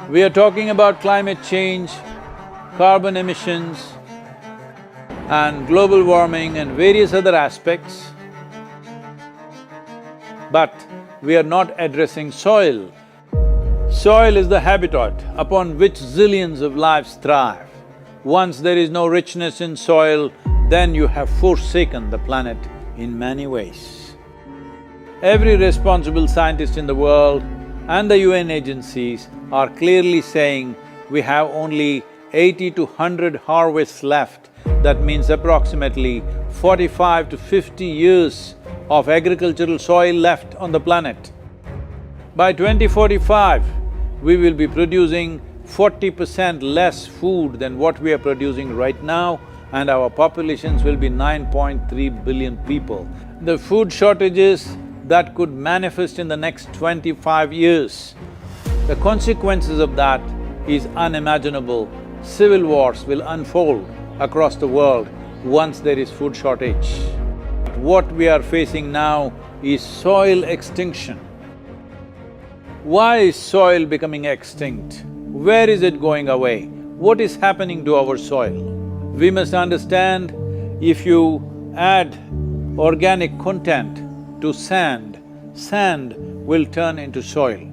We are talking about climate change, carbon emissions, and global warming and various other aspects, but we are not addressing soil. Soil is the habitat upon which zillions of lives thrive. Once there is no richness in soil, then you have forsaken the planet in many ways. Every responsible scientist in the world and the UN agencies are clearly saying we have only 80 to 100 harvests left. That means approximately 45 to 50 years of agricultural soil left on the planet. By 2045, we will be producing 40% less food than what we are producing right now, and our populations will be 9.3 billion people. The food shortages that could manifest in the next 25 years, the consequences of that is unimaginable. Civil wars will unfold across the world once there is food shortage. What we are facing now is soil extinction. Why is soil becoming extinct? Where is it going away? What is happening to our soil? We must understand, if you add organic content to sand, sand will turn into soil.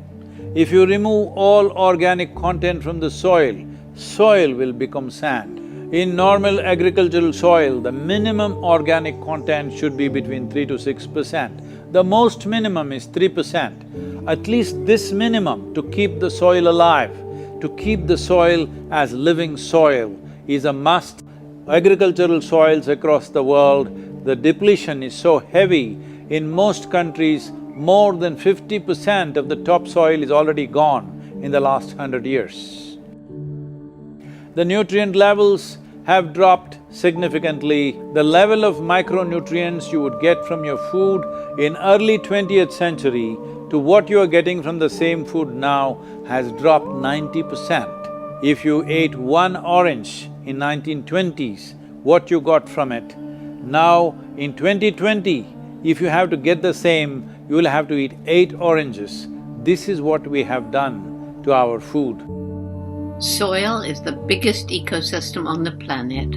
If you remove all organic content from the soil, soil will become sand. In normal agricultural soil, the minimum organic content should be between 3 to 6%. The most minimum is 3%. At least this minimum to keep the soil alive, to keep the soil as living soil is a must. Agricultural soils across the world, the depletion is so heavy, in most countries, more than 50% of the topsoil is already gone in the last 100 years. The nutrient levels have dropped significantly. The level of micronutrients you would get from your food in early 20th century to what you are getting from the same food now has dropped 90%. If you ate one orange in 1920s, what you got from it, now in 2020, if you have to get the same, you will have to eat 8 oranges. This is what we have done to our food. Soil is the biggest ecosystem on the planet,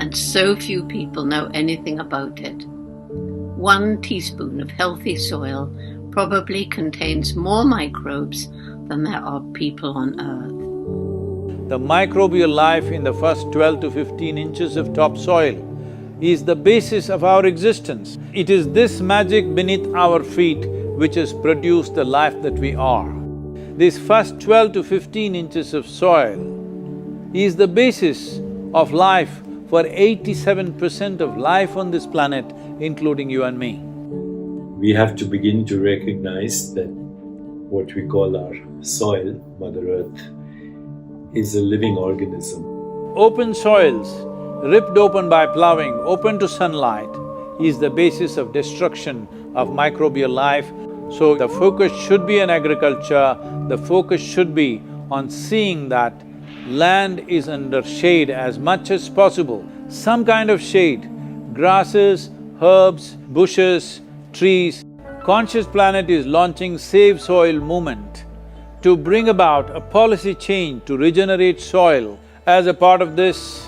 and so few people know anything about it. 1 teaspoon of healthy soil probably contains more microbes than there are people on Earth. The microbial life in the first 12 to 15 inches of topsoil is the basis of our existence. It is this magic beneath our feet which has produced the life that we are. This first 12 to 15 inches of soil is the basis of life for 87% of life on this planet, including you and me. We have to begin to recognize that what we call our soil, Mother Earth, is a living organism. Open soils, ripped open by ploughing, open to sunlight, is the basis of destruction of microbial life. So the focus should be on agriculture, the focus should be on seeing that land is under shade as much as possible, some kind of shade, grasses, herbs, bushes, trees. Conscious Planet is launching Save Soil movement to bring about a policy change to regenerate soil. As a part of this,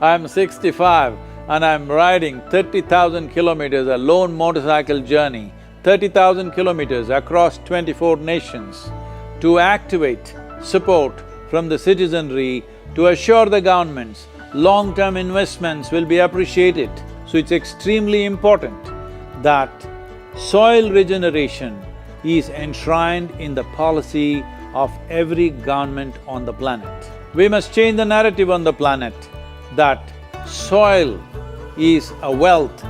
I'm 65 and I'm riding 30,000 kilometers, a lone motorcycle journey, 30,000 kilometers across 24 nations to activate support from the citizenry to assure the governments long-term investments will be appreciated. So it's extremely important that soil regeneration is enshrined in the policy of every government on the planet. We must change the narrative on the planet that soil is a wealth,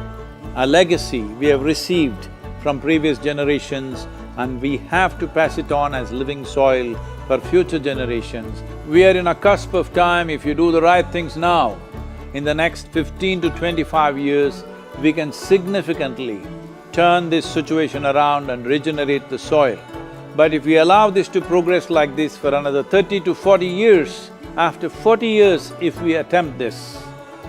a legacy we have received from previous generations, and we have to pass it on as living soil for future generations. We are in a cusp of time. If you do the right things now, in the next 15 to 25 years, we can significantly turn this situation around and regenerate the soil. But if we allow this to progress like this for another 30 to 40 years, after 40 years if we attempt this,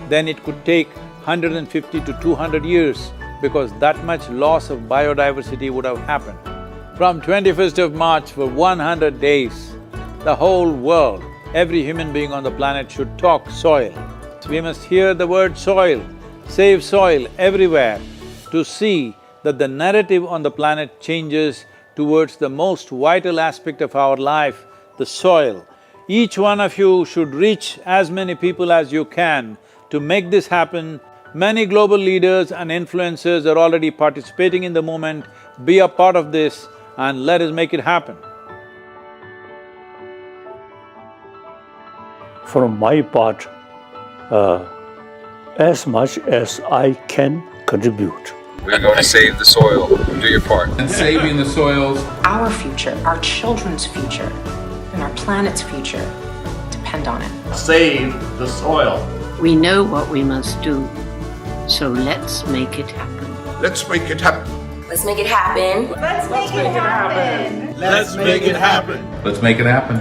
then it could take 150 to 200 years because that much loss of biodiversity would have happened. From 21st of March for 100 days, the whole world, every human being on the planet should talk soil. We must hear the word soil, save soil everywhere to see that the narrative on the planet changes towards the most vital aspect of our life, the soil. Each one of you should reach as many people as you can to make this happen. Many global leaders and influencers are already participating in the movement. Be a part of this and let us make it happen. From my part, as much as I can contribute. We're going to save the soil. Do your part. And saving the soils. Our future, our children's future, and our planet's future depend on it. Save the soil. We know what we must do, so let's make it happen. Let's make it happen. Let's make it happen. Let's make it happen. Let's make it happen. Let's make it happen.